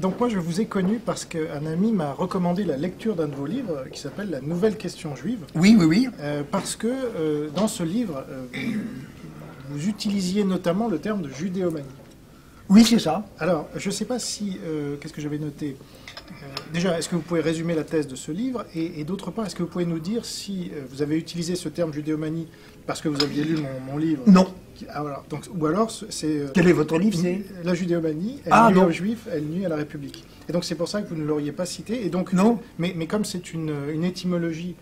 donc moi je vous ai connu parce qu'un ami m'a recommandé la lecture d'un de vos livres qui s'appelle La Nouvelle Question Juive. Oui, oui, oui. Parce que dans ce livre, vous utilisiez notamment le terme de judéomanie. Oui, c'est ça. Alors, je ne sais pas si... qu'est-ce que j'avais noté déjà, est-ce que vous pouvez résumer la thèse de ce livre? Et d'autre part, est-ce que vous pouvez nous dire si vous avez utilisé ce terme judéomanie parce que vous aviez lu mon livre? Non. Ah, voilà. Donc, ou alors, c'est... Quel est votre livre? La judéomanie, elle nuit aux Juifs, elle nuit à la République. Et donc, c'est pour ça que vous ne l'auriez pas cité. Et donc, non. Mais comme c'est une étymologie...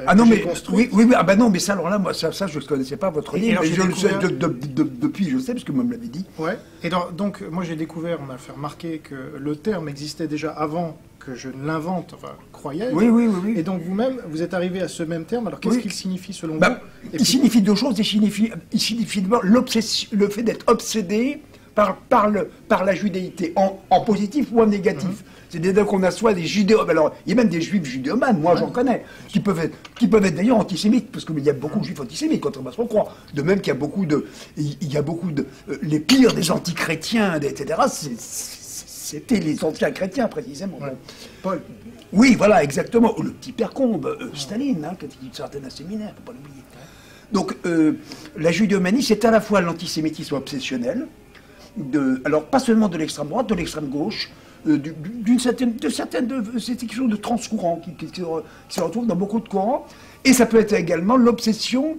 ah non, mais oui, ah ben non, mais ça, alors là, moi, ça je ne connaissais pas votre livre, mais je le sais depuis, je sais, parce que vous me l'avez dit. Ouais, et donc, moi j'ai découvert, on m'a fait remarquer que le terme existait déjà avant que je ne l'invente, enfin, croyais. Oui, oui, oui, oui. Et donc vous-même, vous êtes arrivé à ce même terme, alors qu'est-ce qu'il signifie selon vous? Il signifie deux choses, il signifie d'abord le fait d'être obsédé par la judéité, en positif ou en négatif. C'est-à-dire qu'on a soit des judéomanes, alors il y a même des juifs judéomanes, moi j'en connais, qui peuvent être d'ailleurs antisémites, parce qu'il y a beaucoup de juifs antisémites, contrairement à ce qu'on croit. De même qu'il y a beaucoup de... les pires des antichrétiens, etc., c'était les anciens chrétiens, précisément. Ouais. Paul. Oui, voilà, exactement. Le petit père Combe, Staline, quand il sortait d'un séminaire, il ne faut pas l'oublier. Donc, la judéomanie, c'est à la fois l'antisémitisme obsessionnel, alors pas seulement de l'extrême droite, de l'extrême gauche, c'est quelque chose de transcourant qui se retrouve dans beaucoup de courants, et ça peut être également l'obsession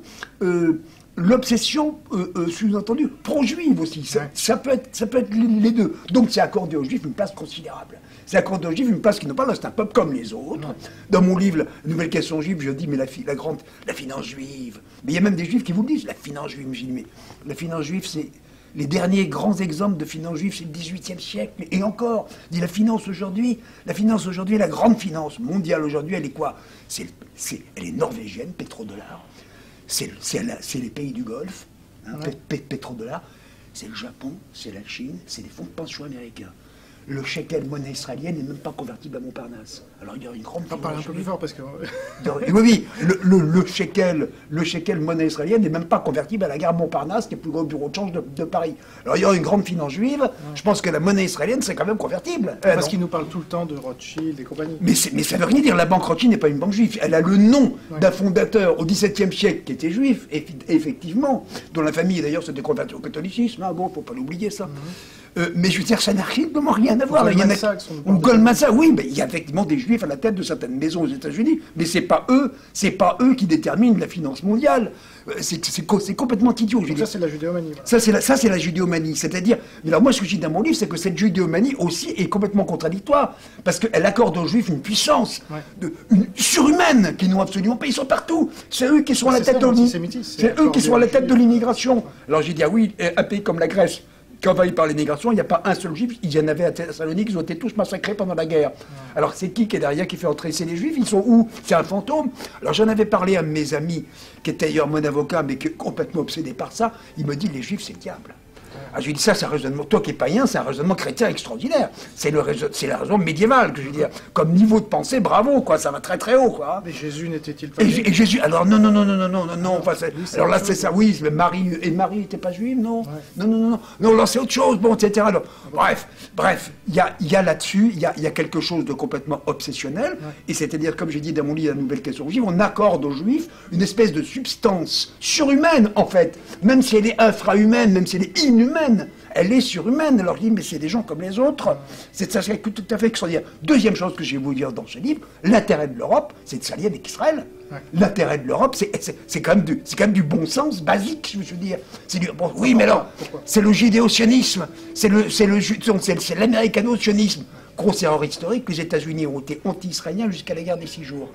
sous-entendue pro-juive aussi. Ça peut être les deux. Donc c'est accordé aux juifs une place considérable. C'est accordé aux juifs une place qui n'est pas là, c'est un peuple comme les autres. Dans mon livre Nouvelle question juive, je dis mais la finance juive. Mais il y a même des juifs qui vous le disent, la finance juive. Je dis mais la finance juive, c'est les derniers grands exemples de finance juive, c'est le XVIIIe siècle. Et encore, dit la finance aujourd'hui, la grande finance mondiale aujourd'hui, elle est quoi? Elle est norvégienne, pétrodollar. C'est les pays du Golfe, hein, pétrodollar. C'est le Japon, c'est la Chine, c'est les fonds de pension américains. Le shekel monnaie israélienne n'est même pas convertible à Montparnasse. Alors il y a une grande... On parle un peu plus fort parce que... oui, le shekel monnaie israélienne n'est même pas convertible à la gare Montparnasse, qui est le plus gros bureau de change de Paris. Alors il y a une grande finance juive, je pense que la monnaie israélienne c'est quand même convertible. Parce qu'ils nous parlent tout le temps de Rothschild et compagnie. Mais ça veut rien dire, la banque Rothschild n'est pas une banque juive. Elle a le nom d'un fondateur au XVIIe siècle qui était juif, effectivement, dont la famille d'ailleurs s'était convertie au catholicisme. Ah bon, faut pas l'oublier ça. Mais je veux dire, ça n'a strictement rien à voir. Goldman Sachs, oui, mais il y a effectivement des juifs à la tête de certaines maisons aux États-Unis, mais c'est pas eux qui déterminent la finance mondiale. C'est complètement idiot. Ça, c'est la judéomanie. Voilà. Ça, c'est la judéomanie. C'est-à-dire, alors moi, ce que je dis dans mon livre, c'est que cette judéomanie aussi est complètement contradictoire, parce qu'elle accorde aux juifs une puissance surhumaine qu'ils n'ont absolument pas. Ils sont partout. C'est eux qui sont à la tête de l'immigration. Alors j'ai dit, ah oui, un pays comme la Grèce, qui envahi par l'immigration, il n'y a pas un seul juif. Il y en avait à Thessalonique, ils ont été tous massacrés pendant la guerre. Alors c'est qui est derrière, qui fait entrer? C'est les juifs, ils sont où? C'est un fantôme. Alors j'en avais parlé à un de mes amis, qui était d'ailleurs mon avocat, mais qui est complètement obsédé par ça. Il me dit, les juifs, c'est le diable. Ah, je lui ai dit, ça, c'est un raisonnement, toi qui es païen, c'est un raisonnement chrétien extraordinaire. C'est la raison médiévale, que je veux dire. Comme niveau de pensée, bravo, quoi, ça va très très haut, quoi. Mais Jésus n'était-il pas juif? Et Jésus, alors non, enfin, alors là, c'est ça, oui, mais Marie n'était pas juive, non? Non, là, c'est autre chose, bon, etc. Alors, bref, il y a là-dessus, il y a quelque chose de complètement obsessionnel, et c'est-à-dire, comme j'ai dit dans mon livre, La Nouvelle question juive, on accorde aux juifs une espèce de substance surhumaine, en fait, même si elle est infrahumaine, même si elle est inhumaine, elle est surhumaine. Alors je dis, mais c'est des gens comme les autres. C'est tout à fait extraordinaire. Deuxième chose que je vais vous dire dans ce livre, l'intérêt de l'Europe, c'est de s'allier avec Israël. L'intérêt de l'Europe, c'est quand même du bon sens basique, je veux dire. Oui, mais alors, c'est le judéo-sionisme, c'est l'américano-sionisme. Gros erreur historique, les États-Unis ont été anti-israéliens jusqu'à la guerre des 6 jours.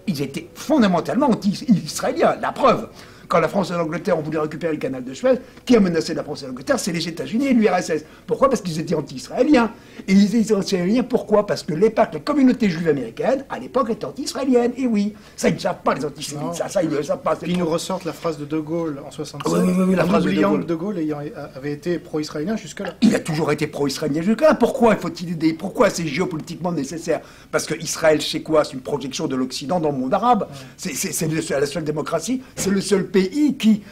Ils étaient fondamentalement anti-israéliens, la preuve. Quand la France et l'Angleterre ont voulu récupérer le canal de Suez, qui a menacé la France et l'Angleterre? C'est les États-Unis et l'URSS. Pourquoi? Parce qu'ils étaient anti-israéliens. Et ils étaient anti-israéliens, pourquoi? Parce que la communauté juive américaine, à l'époque, était anti-israélienne. Et oui, ça, ils ne savent pas, les antisémites. Ça, ils ne le savent pas. Puis ils nous ressortent la phrase de Gaulle en 67. Oui, la phrase de De Gaulle avait été pro-israélien jusque-là. Il a toujours été pro-israélien jusque-là. Pourquoi faut-il aider? Pourquoi c'est géopolitiquement nécessaire? Parce que Israël, c'est quoi? C'est une projection de l'Occident dans le monde arabe. C'est la seule démocratie. C'est le seul pays qui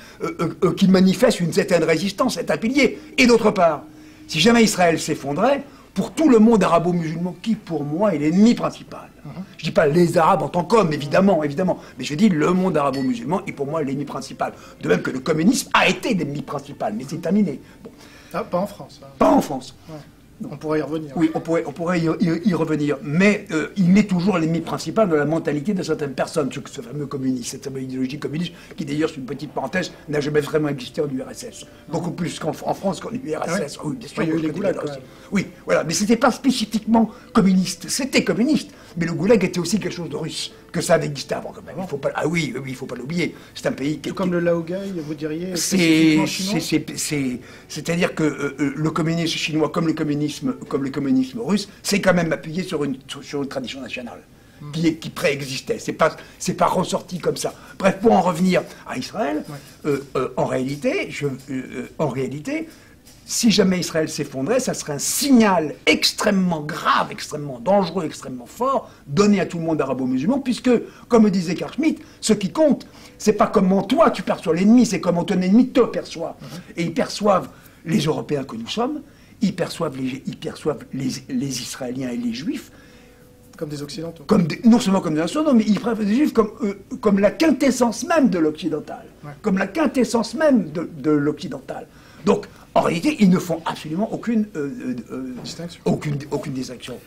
manifeste une certaine résistance, est un pilier. Et d'autre part, si jamais Israël s'effondrait, pour tout le monde arabo-musulman qui, pour moi, est l'ennemi principal. Je dis pas les Arabes en tant qu'hommes, évidemment, mais je dis le monde arabo-musulman est pour moi l'ennemi principal. De même que le communisme a été l'ennemi principal, mais c'est terminé. Bon. Ah, pas en France. Hein. Pas en France. Ouais. On pourrait y revenir. Oui, on pourrait y revenir. Mais il est toujours l'ennemi principal de la mentalité de certaines personnes, ce fameux communiste, cette fameuse idéologie communiste, qui d'ailleurs, c'est une petite parenthèse, n'a jamais vraiment existé en URSS. Beaucoup plus en France qu'en URSS. Ah oui. Oui, bien sûr. Il y a eu les goulags, quand même. Oui, voilà. Mais c'était pas spécifiquement communiste. C'était communiste. Mais le goulag était aussi quelque chose de russe, que ça avait existé avant, quand même. Il faut pas, ah oui, il faut pas l'oublier. C'est un pays qui... Tout comme le laogai, vous diriez, spécifiquement chinois. C'est-à-dire que le communisme chinois, comme le communisme russe, c'est quand même appuyé sur une tradition nationale qui préexistait. C'est pas ressorti comme ça. Bref, pour en revenir à Israël, en réalité, si jamais Israël s'effondrait, ça serait un signal extrêmement grave, extrêmement dangereux, extrêmement fort, donné à tout le monde arabo-musulman, puisque, comme disait Carl Schmitt, ce qui compte, c'est pas comment toi tu perçois l'ennemi, c'est comment ton ennemi te perçoit. Et ils perçoivent les Européens que nous sommes, ils perçoivent les Israéliens et les Juifs comme des Occidentaux. Non seulement comme des Occidentaux, mais ils préfèrent les Juifs comme la quintessence même de l'Occidental. Ouais. Comme la quintessence même de l'Occidental. Donc, en réalité, ils ne font absolument aucune distinction.